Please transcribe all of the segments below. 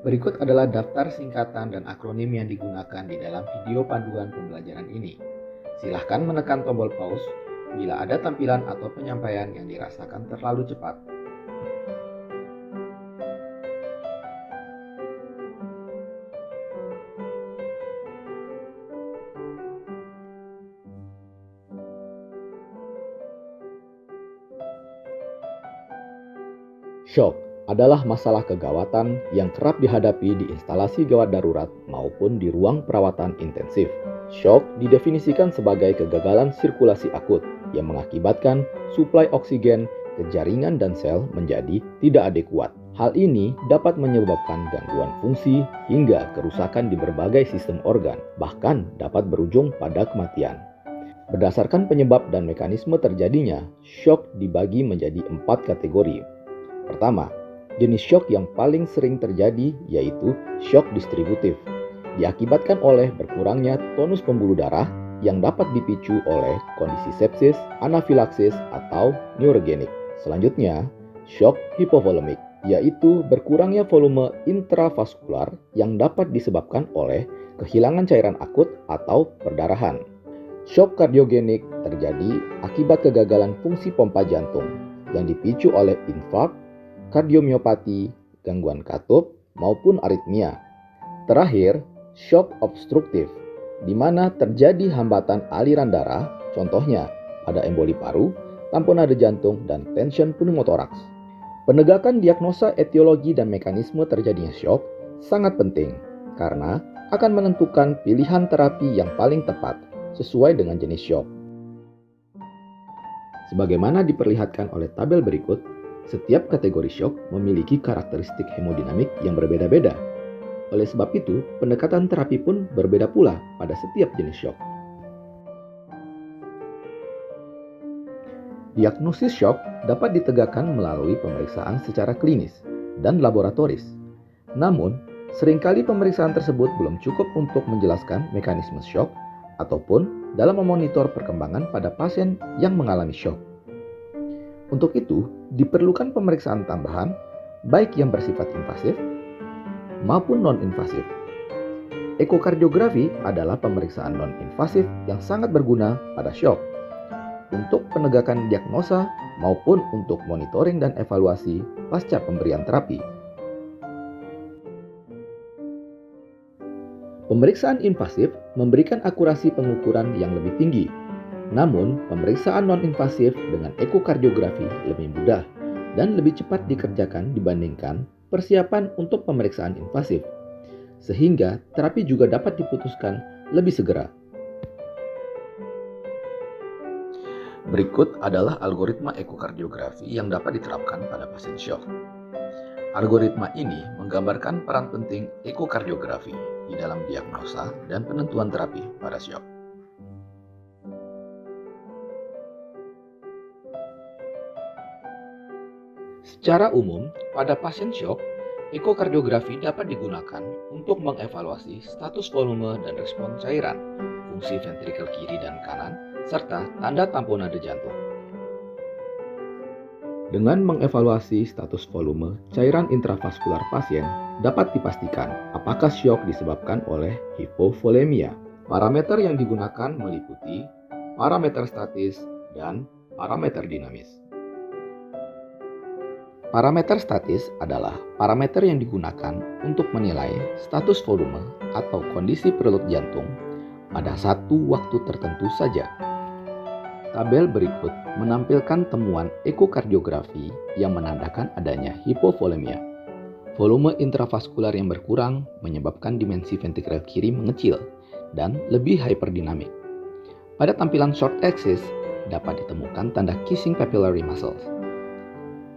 Berikut adalah daftar singkatan dan akronim yang digunakan di dalam video panduan pembelajaran ini. Silahkan menekan tombol pause bila ada tampilan atau penyampaian yang dirasakan terlalu cepat. Shock adalah masalah kegawatan yang kerap dihadapi di instalasi gawat darurat maupun di ruang perawatan intensif. Shock didefinisikan sebagai kegagalan sirkulasi akut yang mengakibatkan suplai oksigen ke jaringan dan sel menjadi tidak adekuat. Hal ini dapat menyebabkan gangguan fungsi hingga kerusakan di berbagai sistem organ, bahkan dapat berujung pada kematian. Berdasarkan penyebab dan mekanisme terjadinya, shock dibagi menjadi 4 kategori. Pertama, jenis shock yang paling sering terjadi yaitu shock distributif. Diakibatkan oleh berkurangnya tonus pembuluh darah yang dapat dipicu oleh kondisi sepsis, anafilaksis, atau neurogenik. Selanjutnya, shock hipovolemik, yaitu berkurangnya volume intravaskular yang dapat disebabkan oleh kehilangan cairan akut atau perdarahan. Shock kardiogenik terjadi akibat kegagalan fungsi pompa jantung yang dipicu oleh infark, kardiomiopati, gangguan katup, maupun aritmia. Terakhir, shock obstruktif, di mana terjadi hambatan aliran darah, contohnya pada emboli paru, tamponade jantung, dan tension pneumotoraks. Penegakan diagnosa etiologi dan mekanisme terjadinya shock sangat penting, karena akan menentukan pilihan terapi yang paling tepat sesuai dengan jenis shock. Sebagaimana diperlihatkan oleh tabel berikut, setiap kategori shock memiliki karakteristik hemodinamik yang berbeda-beda. Oleh sebab itu, pendekatan terapi pun berbeda pula pada setiap jenis shock. Diagnosis shock dapat ditegakkan melalui pemeriksaan secara klinis dan laboratoris. Namun, seringkali pemeriksaan tersebut belum cukup untuk menjelaskan mekanisme shock ataupun dalam memonitor perkembangan pada pasien yang mengalami shock. Untuk itu, diperlukan pemeriksaan tambahan, baik yang bersifat invasif maupun non-invasif. Ekokardiografi adalah pemeriksaan non-invasif yang sangat berguna pada shock, untuk penegakan diagnosa maupun untuk monitoring dan evaluasi pasca pemberian terapi. Pemeriksaan invasif memberikan akurasi pengukuran yang lebih tinggi. Namun, pemeriksaan non-invasif dengan ekokardiografi lebih mudah dan lebih cepat dikerjakan dibandingkan persiapan untuk pemeriksaan invasif, sehingga terapi juga dapat diputuskan lebih segera. Berikut adalah algoritma ekokardiografi yang dapat diterapkan pada pasien shock. Algoritma ini menggambarkan peran penting ekokardiografi di dalam diagnosa dan penentuan terapi pada shock. Secara umum, pada pasien shock, ekokardiografi dapat digunakan untuk mengevaluasi status volume dan respons cairan, fungsi ventrikel kiri dan kanan, serta tanda tamponade jantung. Dengan mengevaluasi status volume cairan intravaskular pasien, dapat dipastikan apakah shock disebabkan oleh hipovolemia. Parameter yang digunakan meliputi parameter statis dan parameter dinamis. Parameter statis adalah parameter yang digunakan untuk menilai status volume atau kondisi perut jantung pada satu waktu tertentu saja. Tabel berikut menampilkan temuan ekokardiografi yang menandakan adanya hipovolemia. Volume intravaskular yang berkurang menyebabkan dimensi ventrikel kiri mengecil dan lebih hyperdinamik. Pada tampilan short axis dapat ditemukan tanda kissing papillary muscles.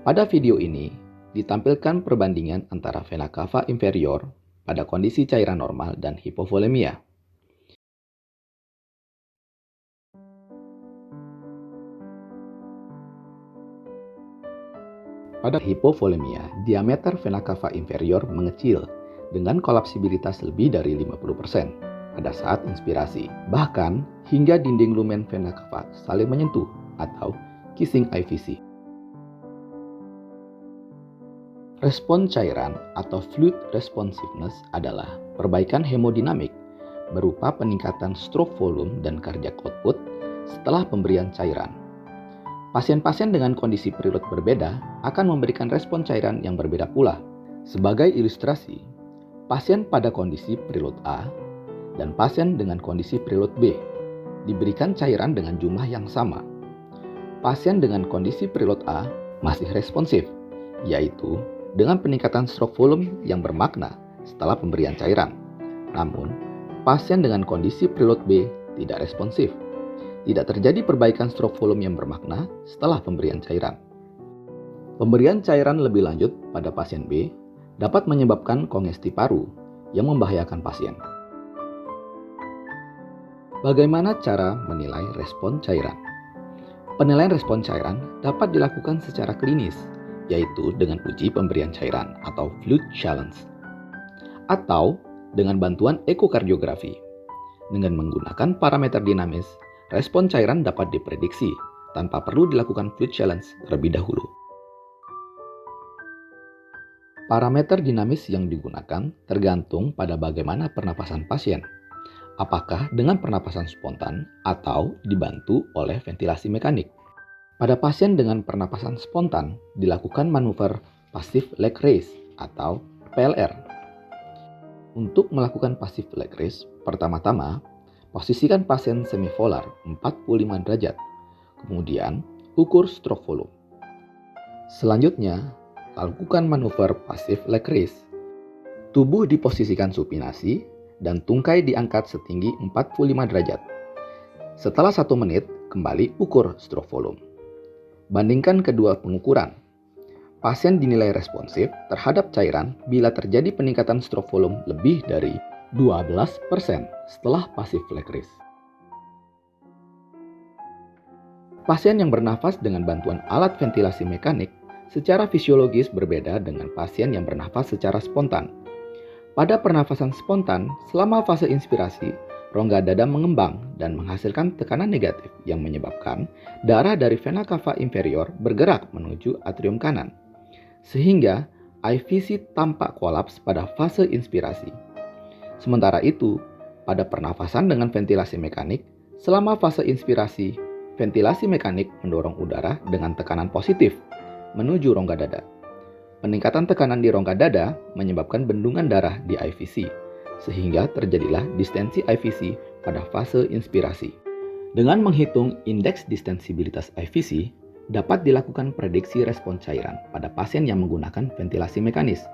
Pada video ini ditampilkan perbandingan antara vena cava inferior pada kondisi cairan normal dan hipovolemia. Pada hipovolemia, diameter vena cava inferior mengecil dengan kolapsibilitas lebih dari 50% pada saat inspirasi. Bahkan hingga dinding lumen vena cava saling menyentuh atau kissing IVC. Respon cairan atau fluid responsiveness adalah perbaikan hemodinamik berupa peningkatan stroke volume dan cardiac output setelah pemberian cairan. Pasien-pasien dengan kondisi preload berbeda akan memberikan respon cairan yang berbeda pula. Sebagai ilustrasi, pasien pada kondisi preload A dan pasien dengan kondisi preload B diberikan cairan dengan jumlah yang sama. Pasien dengan kondisi preload A masih responsif, yaitu dengan peningkatan stroke volume yang bermakna setelah pemberian cairan. Namun, pasien dengan kondisi preload B tidak responsif. Tidak terjadi perbaikan stroke volume yang bermakna setelah pemberian cairan. Pemberian cairan lebih lanjut pada pasien B dapat menyebabkan kongesti paru yang membahayakan pasien. Bagaimana cara menilai respon cairan? Penilaian respon cairan dapat dilakukan secara klinis, yaitu dengan uji pemberian cairan atau fluid challenge, atau dengan bantuan ekokardiografi. Dengan menggunakan parameter dinamis, respon cairan dapat diprediksi tanpa perlu dilakukan fluid challenge terlebih dahulu. Parameter dinamis yang digunakan tergantung pada bagaimana pernapasan pasien. Apakah dengan pernapasan spontan atau dibantu oleh ventilasi mekanik. Pada pasien dengan pernapasan spontan dilakukan manuver passive leg raise atau PLR. Untuk melakukan passive leg raise, pertama-tama posisikan pasien semivolar 45 derajat. Kemudian ukur stroke volume. Selanjutnya, lakukan manuver passive leg raise. Tubuh diposisikan supinasi dan tungkai diangkat setinggi 45 derajat. Setelah 1 menit, kembali ukur stroke volume. Bandingkan kedua pengukuran. Pasien dinilai responsif terhadap cairan bila terjadi peningkatan stroke volume lebih dari 12% setelah passive leg raise. Pasien yang bernafas dengan bantuan alat ventilasi mekanik secara fisiologis berbeda dengan pasien yang bernafas secara spontan. Pada pernafasan spontan, selama fase inspirasi, rongga dada mengembang dan menghasilkan tekanan negatif yang menyebabkan darah dari vena cava inferior bergerak menuju atrium kanan, sehingga IVC tampak kolaps pada fase inspirasi. Sementara itu, pada pernafasan dengan ventilasi mekanik, selama fase inspirasi, ventilasi mekanik mendorong udara dengan tekanan positif menuju rongga dada. Peningkatan tekanan di rongga dada menyebabkan bendungan darah di IVC, sehingga terjadilah distensi IVC pada fase inspirasi. Dengan menghitung indeks distensibilitas IVC, dapat dilakukan prediksi respon cairan pada pasien yang menggunakan ventilasi mekanis.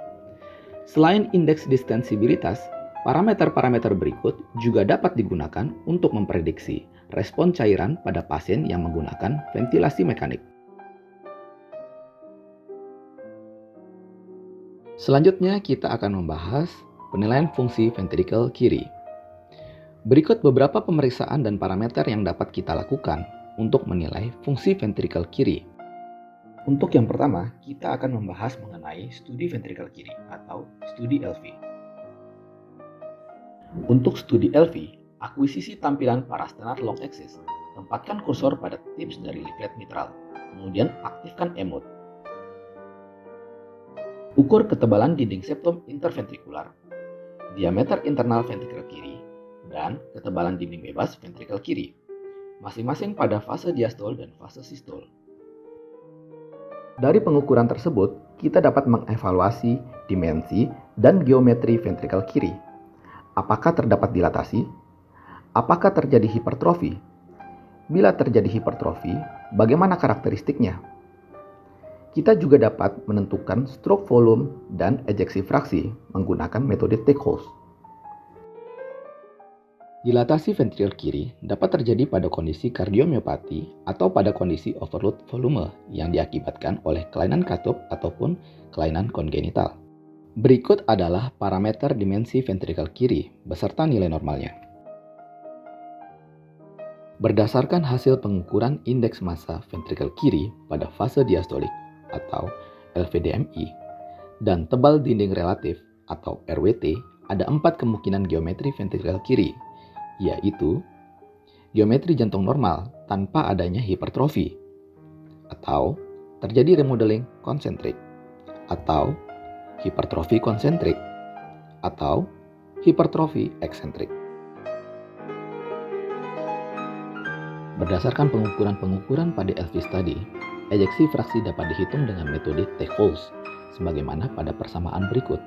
Selain indeks distensibilitas, parameter-parameter berikut juga dapat digunakan untuk memprediksi respon cairan pada pasien yang menggunakan ventilasi mekanik. Selanjutnya kita akan membahas penilaian fungsi ventrikel kiri. Berikut beberapa pemeriksaan dan parameter yang dapat kita lakukan untuk menilai fungsi ventrikel kiri. Untuk yang pertama, kita akan membahas mengenai studi ventrikel kiri atau studi LV. Untuk studi LV, akuisisi tampilan parastenar long axis. Tempatkan kursor pada tips dari leaflet mitral, kemudian aktifkan emode. Ukur ketebalan dinding septum interventrikular, diameter internal ventrikel kiri, dan ketebalan dinding bebas ventrikel kiri, masing-masing pada fase diastol dan fase sistol. Dari pengukuran tersebut, kita dapat mengevaluasi dimensi dan geometri ventrikel kiri. Apakah terdapat dilatasi? Apakah terjadi hipertrofi? Bila terjadi hipertrofi, bagaimana karakteristiknya? Kita juga dapat menentukan stroke volume dan ejeksi fraksi menggunakan metode Take-Holz. Dilatasi ventrikel kiri dapat terjadi pada kondisi kardiomiopati atau pada kondisi overload volume yang diakibatkan oleh kelainan katup ataupun kelainan kongenital. Berikut adalah parameter dimensi ventrikel kiri beserta nilai normalnya. Berdasarkan hasil pengukuran indeks massa ventrikel kiri pada fase diastolik atau LVDMI dan tebal dinding relatif atau RWT, ada 4 kemungkinan geometri ventrikel kiri, yaitu geometri jantung normal tanpa adanya hipertrofi, atau terjadi remodeling konsentrik, atau hipertrofi konsentrik atau hipertrofi eksentrik. Berdasarkan pengukuran-pengukuran pada Elvis tadi, ejeksi fraksi dapat dihitung dengan metode T-Holes, sebagaimana pada persamaan berikut.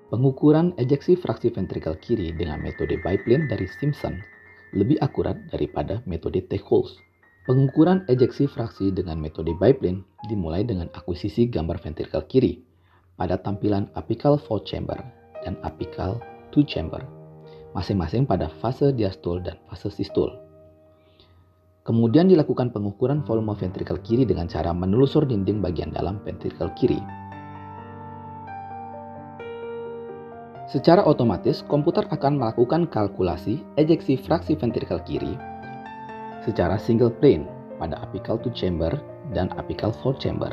Pengukuran ejeksi fraksi ventrikel kiri dengan metode biplane dari Simpson lebih akurat daripada metode T-Holes. Pengukuran ejeksi fraksi dengan metode biplane dimulai dengan akuisisi gambar ventrikel kiri pada tampilan apical 4 chamber dan apical 2 chamber, masing-masing pada fase diastol dan fase sistol. Kemudian dilakukan pengukuran volume ventrikel kiri dengan cara menelusur dinding bagian dalam ventrikel kiri. Secara otomatis, komputer akan melakukan kalkulasi ejeksi fraksi ventrikel kiri secara single plane pada apical 2 chamber dan apical 4 chamber,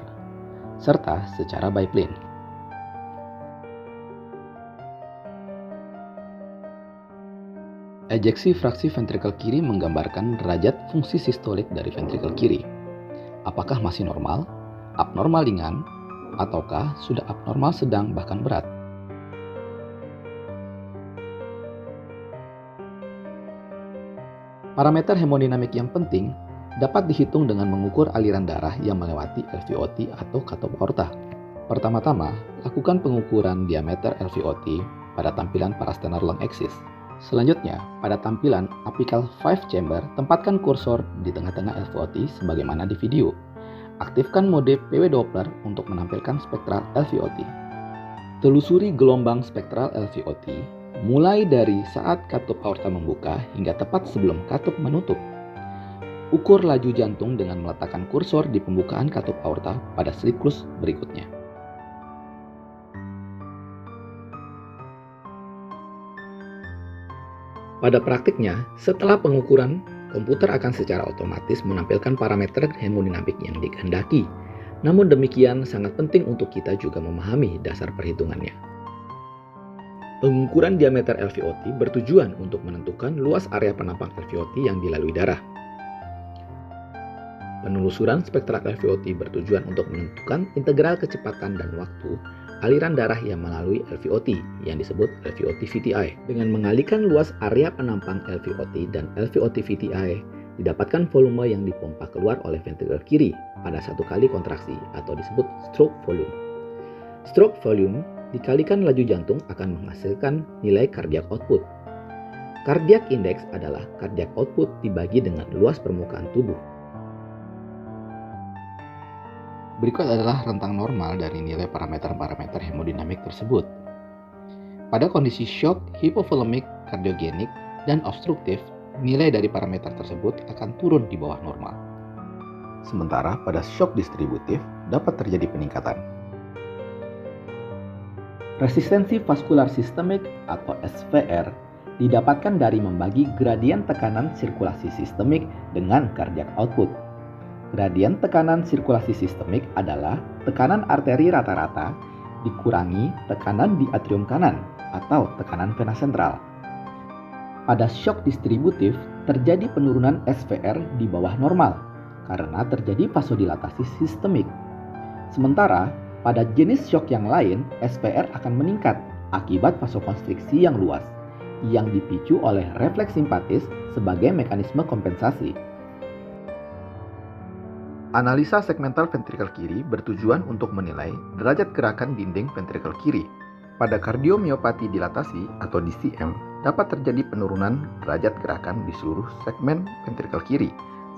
serta secara biplane. Ejeksi fraksi ventrikel kiri menggambarkan derajat fungsi sistolik dari ventrikel kiri. Apakah masih normal, abnormal ringan, ataukah sudah abnormal sedang bahkan berat? Parameter hemodinamik yang penting dapat dihitung dengan mengukur aliran darah yang melewati LVOT atau katup aorta. Pertama-tama, lakukan pengukuran diameter LVOT pada tampilan parasternal long axis. Selanjutnya, pada tampilan apical 5 chamber, tempatkan kursor di tengah-tengah LVOT sebagaimana di video. Aktifkan mode PW Doppler untuk menampilkan spektral LVOT. Telusuri gelombang spektral LVOT mulai dari saat katup aorta membuka hingga tepat sebelum katup menutup. Ukur laju jantung dengan meletakkan kursor di pembukaan katup aorta pada siklus berikutnya. Pada praktiknya, setelah pengukuran, komputer akan secara otomatis menampilkan parameter hemodinamik yang dikehendaki. Namun demikian sangat penting untuk kita juga memahami dasar perhitungannya. Pengukuran diameter LVOT bertujuan untuk menentukan luas area penampang LVOT yang dilalui darah. Penelusuran spektral LVOT bertujuan untuk menentukan integral kecepatan dan waktu aliran darah yang melalui LVOT yang disebut LVOT VTI. Dengan mengalihkan luas area penampang LVOT dan LVOT VTI, didapatkan volume yang dipompa keluar oleh ventrikel kiri pada satu kali kontraksi atau disebut stroke volume. Stroke volume dikalikan laju jantung akan menghasilkan nilai cardiac output. Cardiac index adalah cardiac output dibagi dengan luas permukaan tubuh. Berikut adalah rentang normal dari nilai parameter-parameter hemodinamik tersebut. Pada kondisi shock, hipovolemik, kardiogenik, dan obstruktif, nilai dari parameter tersebut akan turun di bawah normal. Sementara pada shock distributif dapat terjadi peningkatan. Resistensi vaskular sistemik atau SVR didapatkan dari membagi gradien tekanan sirkulasi sistemik dengan cardiac output. Gradien tekanan sirkulasi sistemik adalah tekanan arteri rata-rata dikurangi tekanan di atrium kanan atau tekanan vena sentral. Pada shock distributif terjadi penurunan SVR di bawah normal karena terjadi vasodilatasi sistemik. Sementara pada jenis shock yang lain SVR akan meningkat akibat vasokonstriksi yang luas yang dipicu oleh refleks simpatis sebagai mekanisme kompensasi. Analisa segmental ventrikel kiri bertujuan untuk menilai derajat gerakan dinding ventrikel kiri. Pada kardiomiopati dilatasi atau DCM, dapat terjadi penurunan derajat gerakan di seluruh segmen ventrikel kiri,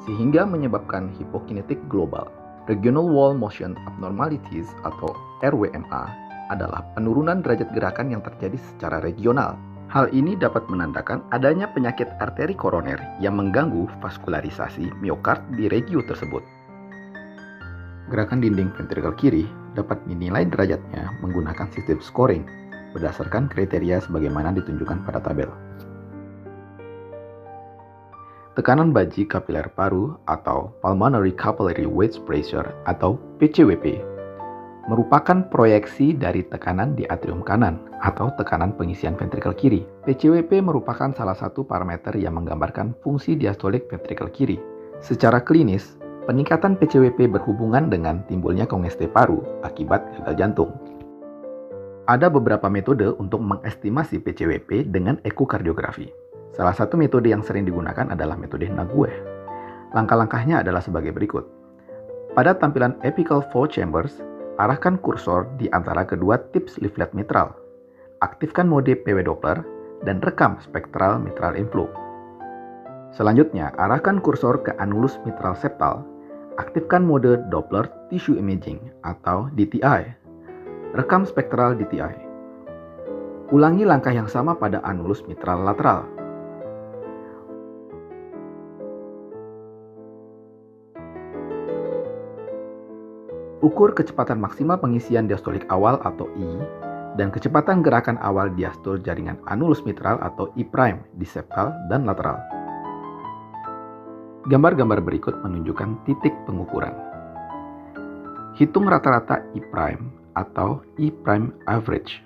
sehingga menyebabkan hipokinetik global. Regional Wall Motion Abnormalities atau RWMA adalah penurunan derajat gerakan yang terjadi secara regional. Hal ini dapat menandakan adanya penyakit arteri koroner yang mengganggu vaskularisasi miokard di regio tersebut. Gerakan dinding ventrikel kiri dapat dinilai derajatnya menggunakan sistem scoring berdasarkan kriteria sebagaimana ditunjukkan pada tabel. Tekanan baji kapiler paru atau Pulmonary Capillary Wedge Pressure atau PCWP merupakan proyeksi dari tekanan di atrium kanan atau tekanan pengisian ventrikel kiri. PCWP merupakan salah satu parameter yang menggambarkan fungsi diastolik ventrikel kiri. Secara klinis, Peningkatan PCWP berhubungan dengan timbulnya kongesti paru akibat gagal jantung. Ada beberapa metode untuk mengestimasi PCWP dengan ekokardiografi. Salah satu metode yang sering digunakan adalah metode Nagueh. Langkah-langkahnya adalah sebagai berikut. Pada tampilan apical 4 chambers, arahkan kursor di antara kedua tips leaflet mitral. Aktifkan mode PW Doppler dan rekam spektral mitral inflow. Selanjutnya, arahkan kursor ke anulus mitral septal. Aktifkan mode Doppler Tissue Imaging atau DTI. Rekam spektral DTI. Ulangi langkah yang sama pada anulus mitral lateral. Ukur kecepatan maksimal pengisian diastolik awal atau I dan kecepatan gerakan awal diastol jaringan anulus mitral atau I' di septal dan lateral. Gambar-gambar berikut menunjukkan titik pengukuran. Hitung rata-rata I' atau I' average.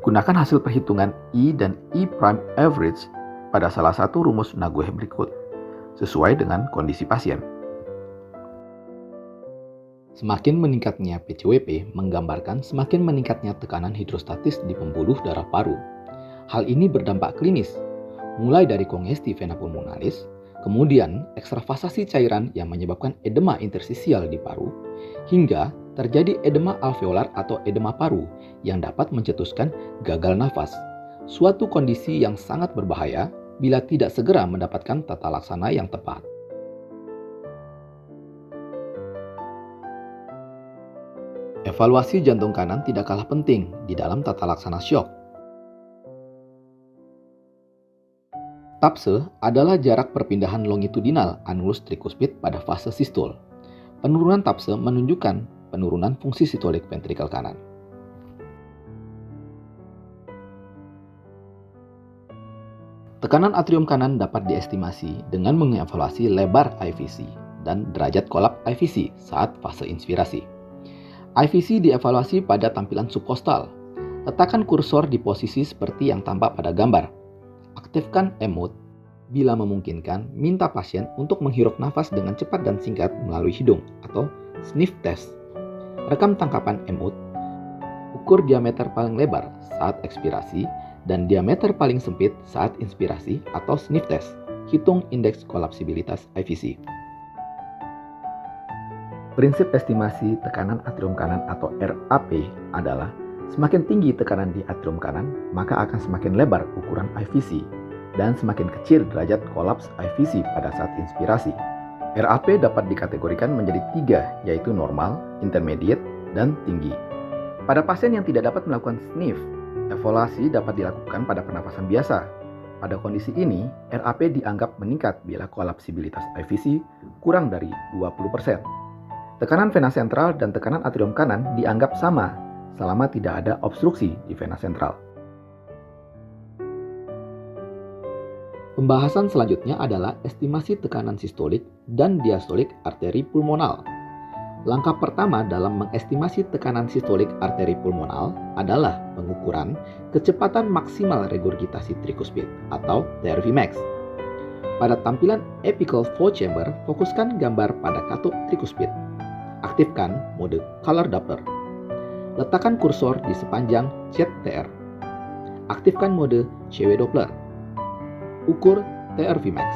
Gunakan hasil perhitungan I dan I' average pada salah satu rumus Nagueh berikut, sesuai dengan kondisi pasien. Semakin meningkatnya PCWP menggambarkan semakin meningkatnya tekanan hidrostatis di pembuluh darah paru. Hal ini berdampak klinis, mulai dari kongesti vena pulmonalis, kemudian ekstravasasi cairan yang menyebabkan edema interstisial di paru, hingga terjadi edema alveolar atau edema paru yang dapat mencetuskan gagal nafas, suatu kondisi yang sangat berbahaya bila tidak segera mendapatkan tata laksana yang tepat. Evaluasi jantung kanan tidak kalah penting di dalam tata laksana syok. Tapse adalah jarak perpindahan longitudinal anulus trikuspid pada fase sistol. Penurunan tapse menunjukkan penurunan fungsi sistolik ventrikel kanan. Tekanan atrium kanan dapat diestimasi dengan mengevaluasi lebar IVC dan derajat kolap IVC saat fase inspirasi. IVC dievaluasi pada tampilan subkostal. Letakkan kursor di posisi seperti yang tampak pada gambar. Aktifkan M-mode. Bila memungkinkan, minta pasien untuk menghirup nafas dengan cepat dan singkat melalui hidung atau sniff test. Rekam tangkapan M-mode. Ukur diameter paling lebar saat ekspirasi dan diameter paling sempit saat inspirasi atau sniff test. Hitung indeks kolapsibilitas IVC. Prinsip estimasi tekanan atrium kanan atau RAP adalah semakin tinggi tekanan di atrium kanan, maka akan semakin lebar ukuran IVC dan semakin kecil derajat kolaps IVC pada saat inspirasi. RAP dapat dikategorikan menjadi 3, yaitu normal, intermediate, dan tinggi. Pada pasien yang tidak dapat melakukan sniff, evaluasi dapat dilakukan pada pernapasan biasa. Pada kondisi ini, RAP dianggap meningkat bila kolapsibilitas IVC kurang dari 20%. Tekanan vena sentral dan tekanan atrium kanan dianggap sama selama tidak ada obstruksi di vena sentral. Pembahasan selanjutnya adalah estimasi tekanan sistolik dan diastolik arteri pulmonal. Langkah pertama dalam mengestimasi tekanan sistolik arteri pulmonal adalah pengukuran kecepatan maksimal regurgitasi trikuspid atau TRV max. Pada tampilan apical 4 chamber, fokuskan gambar pada katup trikuspid. Aktifkan mode Color Doppler. Letakkan kursor di sepanjang ZTR. Aktifkan mode CW Doppler. Ukur TRV max.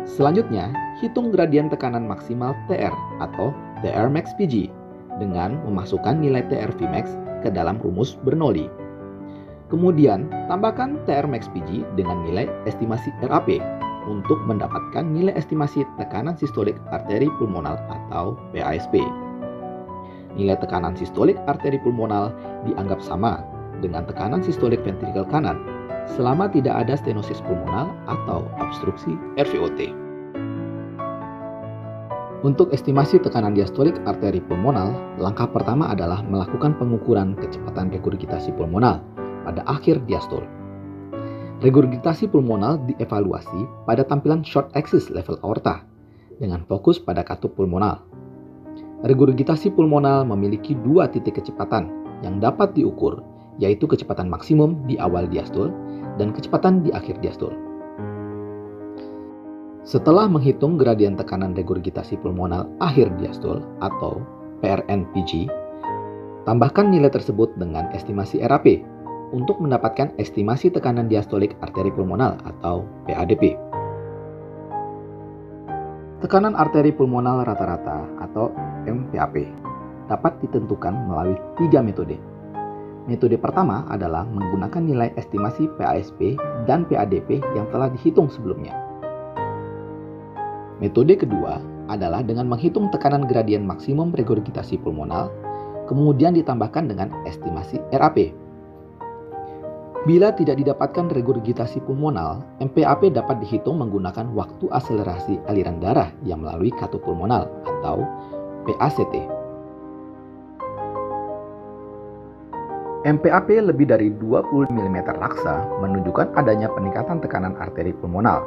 Selanjutnya, hitung gradien tekanan maksimal TR atau TR max PG dengan memasukkan nilai TRV max ke dalam rumus Bernoulli. Kemudian, tambahkan TR max PG dengan nilai estimasi RAP untuk mendapatkan nilai estimasi tekanan sistolik arteri pulmonal atau PASP. Nilai tekanan sistolik arteri pulmonal dianggap sama dengan tekanan sistolik ventrikel kanan selama tidak ada stenosis pulmonal atau obstruksi RVOT. Untuk estimasi tekanan diastolik arteri pulmonal, langkah pertama adalah melakukan pengukuran kecepatan regurgitasi pulmonal pada akhir diastol. Regurgitasi pulmonal dievaluasi pada tampilan short axis level aorta dengan fokus pada katup pulmonal. Regurgitasi pulmonal memiliki 2 titik kecepatan yang dapat diukur, yaitu kecepatan maksimum di awal diastol dan kecepatan di akhir diastol. Setelah menghitung gradien tekanan regurgitasi pulmonal akhir diastol atau PRNPG, tambahkan nilai tersebut dengan estimasi RAP untuk mendapatkan estimasi tekanan diastolik arteri pulmonal atau PADP. Tekanan arteri pulmonal rata-rata atau MPAP dapat ditentukan melalui 3 metode. Metode pertama adalah menggunakan nilai estimasi PASP dan PADP yang telah dihitung sebelumnya. Metode kedua adalah dengan menghitung tekanan gradien maksimum regurgitasi pulmonal, kemudian ditambahkan dengan estimasi RAP. Bila tidak didapatkan regurgitasi pulmonal, MPAP dapat dihitung menggunakan waktu akselerasi aliran darah yang melalui katup pulmonal atau PACT. MPAP lebih dari 20 mm laksa menunjukkan adanya peningkatan tekanan arteri pulmonal.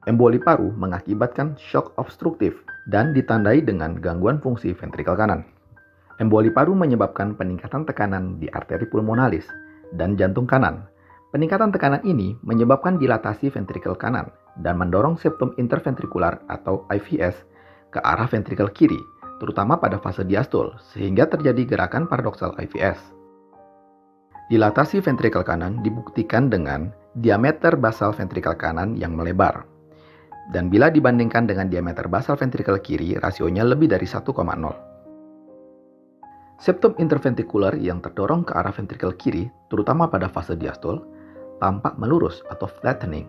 Emboli paru mengakibatkan shock obstruktif dan ditandai dengan gangguan fungsi ventrikel kanan. Emboli paru menyebabkan peningkatan tekanan di arteri pulmonalis dan jantung kanan. Peningkatan tekanan ini menyebabkan dilatasi ventrikel kanan dan mendorong septum interventrikular atau IVS ke arah ventrikel kiri, terutama pada fase diastol, sehingga terjadi gerakan paradoksal IVS. Dilatasi ventrikel kanan dibuktikan dengan diameter basal ventrikel kanan yang melebar. Dan bila dibandingkan dengan diameter basal ventrikel kiri, rasionya lebih dari 1,0. Septum interventrikular yang terdorong ke arah ventrikel kiri, terutama pada fase diastol, tampak melurus atau flattening,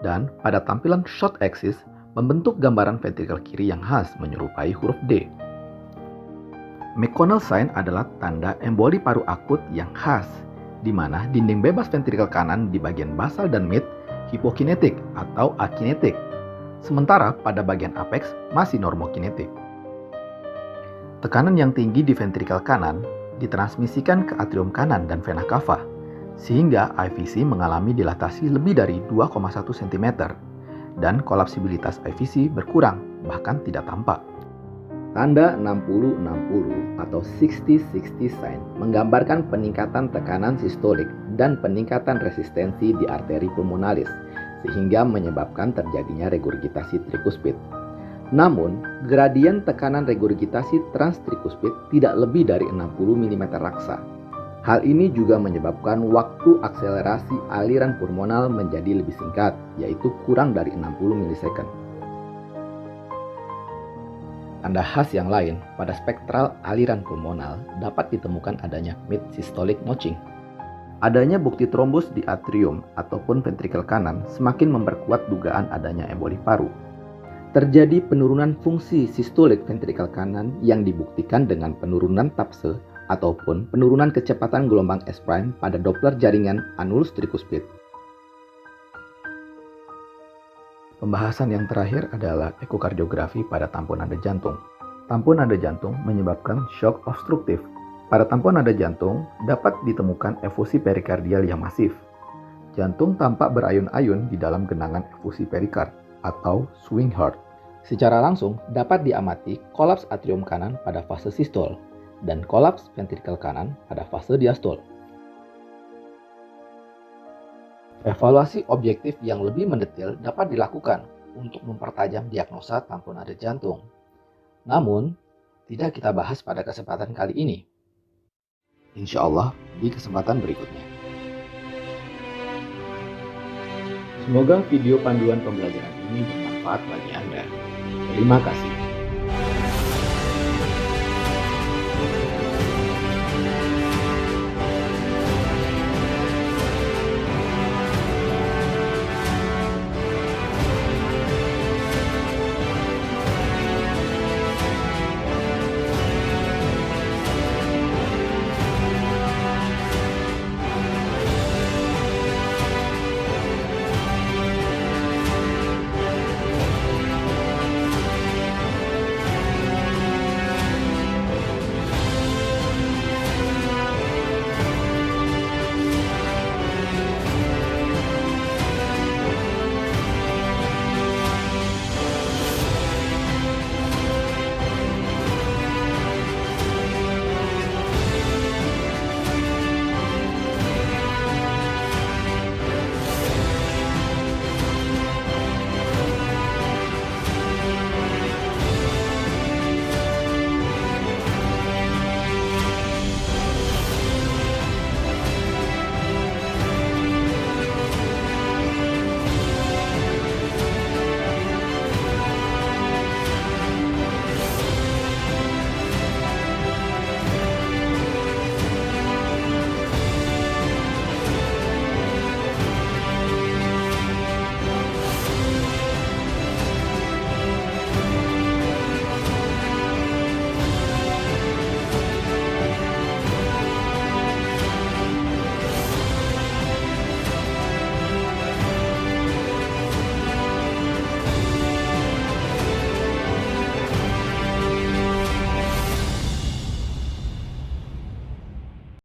dan pada tampilan short axis membentuk gambaran ventrikel kiri yang khas menyerupai huruf D. McConnell sign adalah tanda emboli paru akut yang khas, di mana dinding bebas ventrikel kanan di bagian basal dan mid hipokinetik atau akinetik, sementara pada bagian apex masih normokinetik. Tekanan yang tinggi di ventrikel kanan ditransmisikan ke atrium kanan dan vena cava, sehingga IVC mengalami dilatasi lebih dari 2,1 cm dan kolapsibilitas IVC berkurang, bahkan tidak tampak. Tanda 60-60 atau 60-60 sign menggambarkan peningkatan tekanan sistolik dan peningkatan resistensi di arteri pulmonalis, sehingga menyebabkan terjadinya regurgitasi trikuspid. Namun, gradien tekanan regurgitasi transtrikuspid tidak lebih dari 60 mm laksa. Hal ini juga menyebabkan waktu akselerasi aliran pulmonal menjadi lebih singkat, yaitu kurang dari 60 milisecond. Tanda khas yang lain pada spektral aliran pulmonal dapat ditemukan adanya mid-systolic notching. Adanya bukti trombus di atrium ataupun ventrikel kanan semakin memperkuat dugaan adanya emboli paru. Terjadi penurunan fungsi sistolik ventrikel kanan yang dibuktikan dengan penurunan tapse ataupun penurunan kecepatan gelombang S' pada Doppler jaringan annulus tricuspid. Pembahasan yang terakhir adalah ekokardiografi pada tampon nada jantung. Tampon nada jantung menyebabkan shock obstruktif. Pada tampon nada jantung dapat ditemukan efusi perikardial yang masif. Jantung tampak berayun-ayun di dalam genangan efusi perikard atau swing heart. Secara langsung dapat diamati kolaps atrium kanan pada fase sistol dan kolaps ventrikel kanan pada fase diastol. Evaluasi objektif yang lebih mendetail dapat dilakukan untuk mempertajam diagnosa tampon nada jantung. Namun, tidak kita bahas pada kesempatan kali ini. Insya Allah di kesempatan berikutnya. Semoga video panduan pembelajaran ini bermanfaat bagi Anda. Terima kasih.